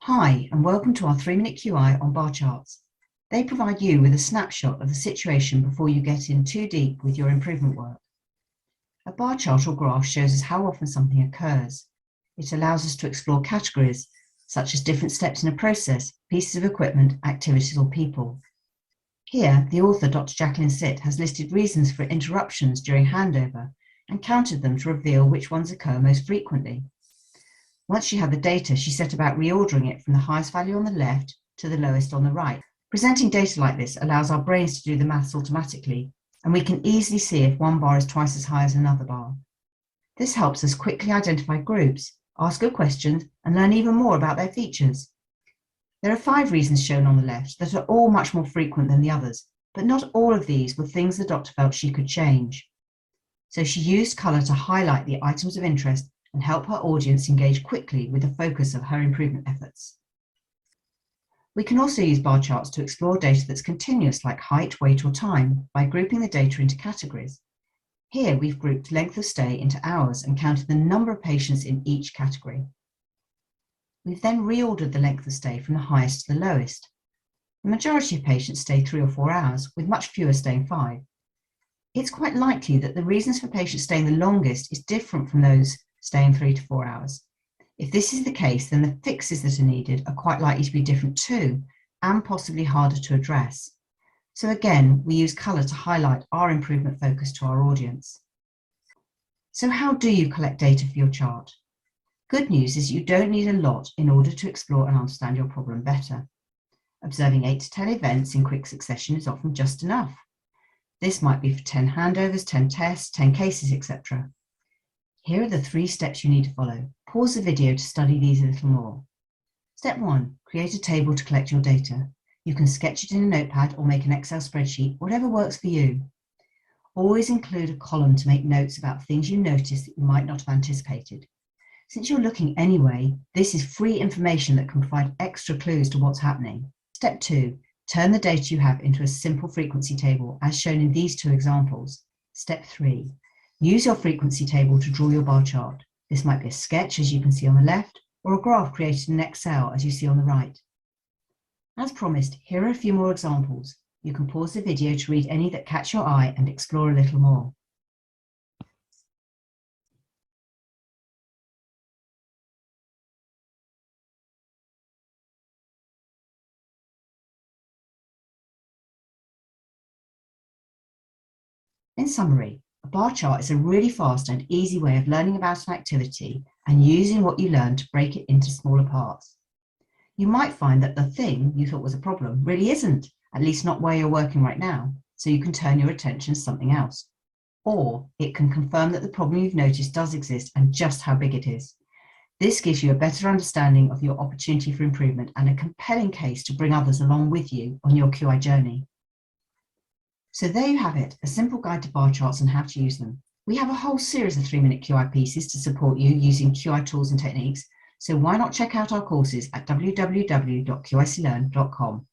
Hi, and welcome to our 3-minute QI on bar charts. They provide you with a snapshot of the situation before you get in too deep with your improvement work. A bar chart or graph shows us how often something occurs. It allows us to explore categories, such as different steps in a process, pieces of equipment, activities, or people. Here, the author, Dr. Jacqueline Sitt, has listed reasons for interruptions during handover and counted them to reveal which ones occur most frequently. Once she had the data, she set about reordering it from the highest value on the left to the lowest on the right. Presenting data like this allows our brains to do the maths automatically, and we can easily see if one bar is twice as high as another bar. This helps us quickly identify groups, ask good questions, and learn even more about their features. There are 5 reasons shown on the left that are all much more frequent than the others, but not all of these were things the doctor felt she could change. So she used colour to highlight the items of interest and help her audience engage quickly with the focus of her improvement efforts. We can also use bar charts to explore data that's continuous, like height, weight, or time, by grouping the data into categories. Here we've grouped length of stay into hours and counted the number of patients in each category. We've then reordered the length of stay from the highest to the lowest. The majority of patients stay 3 or 4 hours, with much fewer staying 5. It's quite likely that the reasons for patients staying the longest is different from those staying 3 to 4 hours. If this is the case, then the fixes that are needed are quite likely to be different too, and possibly harder to address. So again, we use colour to highlight our improvement focus to our audience. So how do you collect data for your chart? Good news is you don't need a lot in order to explore and understand your problem better. Observing 8 to 10 events in quick succession is often just enough. This might be for 10 handovers, 10 tests, 10 cases, etc. Here are the 3 steps you need to follow. Pause the video to study these a little more. Step 1. Create a table to collect your data. You can sketch it in a notepad or make an Excel spreadsheet, whatever works for you. Always include a column to make notes about things you notice that you might not have anticipated. Since you're looking anyway, this is free information that can provide extra clues to what's happening. Step 2. Turn the data you have into a simple frequency table, as shown in these 2 examples. Step 3. Use your frequency table to draw your bar chart. This might be a sketch, as you can see on the left, or a graph created in Excel, as you see on the right. As promised, here are a few more examples. You can pause the video to read any that catch your eye and explore a little more. In summary, a bar chart is a really fast and easy way of learning about an activity and using what you learn to break it into smaller parts. You might find that the thing you thought was a problem really isn't, at least not where you're working right now, so you can turn your attention to something else. Or it can confirm that the problem you've noticed does exist and just how big it is. This gives you a better understanding of your opportunity for improvement and a compelling case to bring others along with you on your QI journey. So there you have it, a simple guide to bar charts and how to use them. We have a whole series of 3-minute QI pieces to support you using QI tools and techniques, so why not check out our courses at www.QIClearn.com.